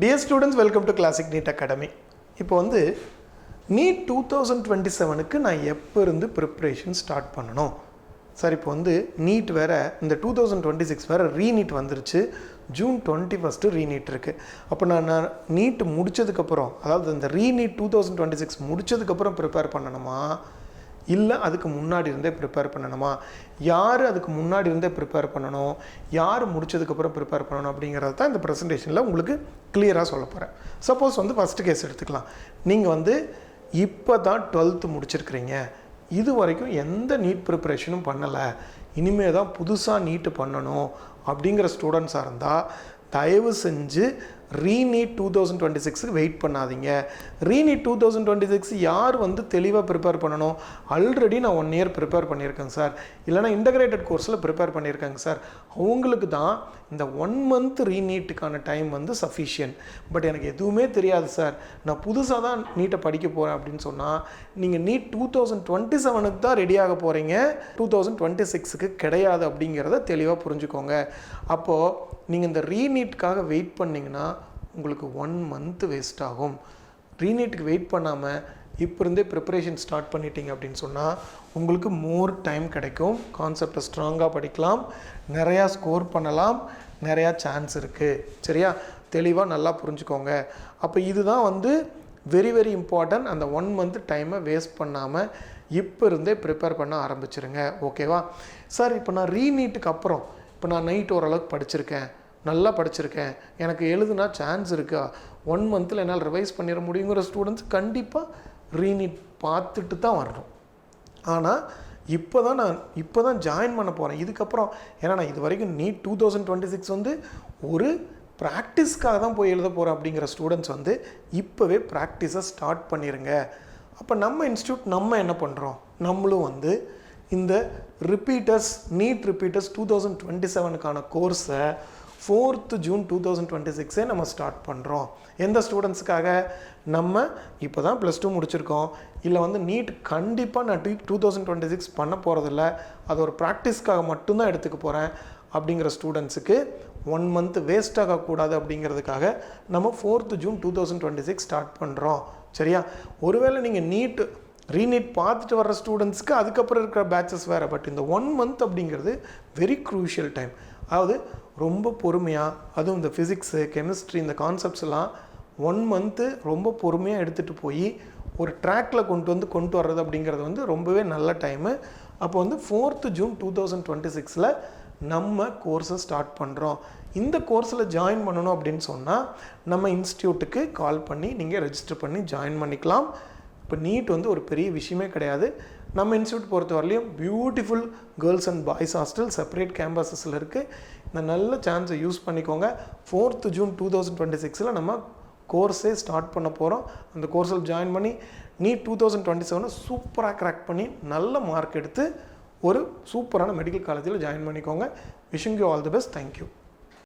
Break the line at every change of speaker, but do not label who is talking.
Dear students, welcome to classic NEET academy. இப்போ வந்து NEET 2027க்கு நான் எப்போ இருந்து ப்ரிப்ரேஷன் ஸ்டார்ட் பண்ணணும் சார்? இப்போ வந்து நீட் வேறு, இந்த 2026 வேறு ரீநீட் வந்துருச்சு. ஜூன் 21 ரீநீட் இருக்குது. அப்போ நான் நீட் முடித்ததுக்கப்புறம், அதாவது இந்த ரீநீட் 2026 முடித்ததுக்கப்புறம் ப்ரிப்பேர் பண்ணணுமா, இல்லை அதுக்கு முன்னாடி இருந்தே ப்ரிப்பேர் பண்ணணுமா? யார் அதுக்கு முன்னாடி இருந்தே ப்ரிப்பேர் பண்ணணும், யார் முடித்ததுக்கப்புறம் ப்ரிப்பேர் பண்ணணும் அப்படிங்கிறது தான் இந்த ப்ரெசன்டேஷனில் உங்களுக்கு கிளியராக சொல்ல போகிறேன். சப்போஸ் வந்து ஃபஸ்ட்டு கேஸ் எடுத்துக்கலாம். நீங்கள் வந்து இப்போ தான் 12th முடிச்சிருக்கிறீங்க, இது வரைக்கும் எந்த நீட் ப்ரிப்பரேஷனும் பண்ணலை, இனிமேல் தான் புதுசாக நீட்டு பண்ணணும் அப்படிங்கிற ஸ்டூடெண்ட்ஸாக இருந்தால் தயவு செஞ்சு ரீநீட் 2026க்கு வெயிட் பண்ணாதீங்க. ரீநீட் 2026 யார் வந்து தெளிவாக ப்ரிப்பேர் பண்ணணும்? ஆல்ரெடி நான் 1 இயர் ப்ரிப்பேர் பண்ணியிருக்கேங்க சார், இல்லைனா இன்டகிரேட்டட் கோர்ஸில் ப்ரிப்பேர் பண்ணியிருக்கேங்க சார், அவங்களுக்கு தான் இந்த 1 month ரீநீட்டுக்கான டைம் வந்து சஃபிஷியன்ட். பட் எனக்கு எதுவுமே தெரியாது சார், நான் புதுசாக தான் நீட்டை படிக்க போகிறேன் அப்படின்னு சொன்னால் நீங்கள் நீட் 2027க்கு தான் ரெடியாக போகிறீங்க, 2026க்கு கிடையாது அப்படிங்கிறத தெளிவாக புரிஞ்சுக்கோங்க. அப்போது நீங்கள் இந்த ரீநீட்டுக்காக வெயிட் பண்ணிங்கன்னா உங்களுக்கு 1 month வேஸ்ட் ஆகும். ரீநீட்டுக்கு வெயிட் பண்ணாமல் இப்போ இருந்தே ப்ரிப்பரேஷன் ஸ்டார்ட் பண்ணிட்டீங்க அப்படின்னு சொன்னால் உங்களுக்கு மோர் டைம் கிடைக்கும். கான்செப்டை ஸ்ட்ராங்காக படிக்கலாம், நிறையா ஸ்கோர் பண்ணலாம், நிறையா சான்ஸ் இருக்குது. சரியா? தெளிவாக நல்லா புரிஞ்சுக்கோங்க. அப்போ இதுதான் வந்து வெரி வெரி இம்பார்ட்டன்ட். அந்த 1 month டைமை வேஸ்ட் பண்ணாமல் இப்போ இருந்தே ப்ரிப்பேர் பண்ண ஆரம்பிச்சிருங்க. ஓகேவா சார்? இப்போ நான் ரீநீட்டுக்கு அப்புறம், இப்போ நான் நைட் ஓரளவுக்கு படிச்சிருக்கேன், நல்லா படிச்சிருக்கேன், எனக்கு எழுதுனா சான்ஸ் இருக்கா, 1 monthல என்னால் ரிவைஸ் பண்ணிட முடியுங்கிற ஸ்டூடெண்ட்ஸ் கண்டிப்பாக ரீநீட் பார்த்துட்டு தான் வரணும். ஆனால் இப்போ தான் ஜாயின் பண்ண போகிறேன் இதுக்கப்புறம், ஏன்னா நான் இது வரைக்கும் நீட் 2026 வந்து ஒரு ப்ராக்டிஸ்க்காக தான் போய் எழுத போகிறேன் அப்படிங்கிற ஸ்டூடெண்ட்ஸ் வந்து இப்போவே ப்ராக்டிஸை ஸ்டார்ட் பண்ணிடுங்க. அப்போ நம்ம இன்ஸ்டியூட் நம்ம என்ன பண்ணுறோம், நம்மளும் வந்து இந்த ரிப்பீட்டர்ஸ், நீட் ரிப்பீட்டர்ஸ் 2027க்கான கோர்ஸை 4th June 2026 நம்ம ஸ்டார்ட் பண்ணுறோம். எந்த ஸ்டூடெண்ட்ஸுக்காக? நம்ம இப்போ தான் +2 முடிச்சிருக்கோம், இல்லை வந்து நீட் கண்டிப்பாக நான் 2026 பண்ண போகிறதில்ல, அது ஒரு ப்ராக்டிஸ்க்காக மட்டும்தான் எடுத்துக்க போகிறேன் அப்படிங்கிற ஸ்டூடெண்ட்ஸுக்கு 1 month வேஸ்ட் ஆகக்கூடாது அப்படிங்கிறதுக்காக நம்ம 4th June 2026 ஸ்டார்ட் பண்ணுறோம். சரியா? ஒருவேளை நீங்கள் ரீநீட் பார்த்துட்டு வர்ற ஸ்டூடெண்ட்ஸ்க்கு அதுக்கப்புறம் இருக்கிற பேட்சஸ் வேறு. பட் இந்த 1 month அப்படிங்கிறது வெரி க்ரூஷியல் டைம். அதாவது ரொம்ப பொறுமையாக, அதுவும் இந்த ஃபிசிக்ஸு, கெமிஸ்ட்ரி, இந்த கான்செப்ட்ஸ் எல்லாம் 1 month ரொம்ப பொறுமையாக எடுத்துகிட்டு போய் ஒரு ட்ராக்கில் கொண்டு வர்றது அப்படிங்கிறது வந்து ரொம்பவே நல்ல டைமு. அப்போ வந்து 4th June 2026 நம்ம கோர்ஸை ஸ்டார்ட் பண்ணுறோம். இந்த கோர்ஸில் ஜாயின் பண்ணணும் அப்படின்னு சொன்னால் நம்ம இன்ஸ்டியூட்டுக்கு கால் பண்ணி நீங்கள் ரெஜிஸ்டர் பண்ணி ஜாயின் பண்ணிக்கலாம். இப்போ நீட் வந்து ஒரு பெரிய விஷயமே கிடையாது. நம்ம இன்ஸ்டியூட் பொறுத்த வரலையும் beautiful girls and boys hostel separate கேம்பஸஸில் இருக்குது. இந்த நல்ல சான்ஸை யூஸ் பண்ணிக்கோங்க. 4th June 2026 நம்ம கோர்ஸே ஸ்டார்ட் பண்ண போகிறோம். அந்த கோர்ஸில் ஜாயின் பண்ணி நீட் 2027 சூப்பராக கிராக் பண்ணி நல்ல மார்க் எடுத்து ஒரு சூப்பரான மெடிக்கல் காலேஜில் ஜாயின் பண்ணிக்கோங்க. Wishing you all the best. Thank you.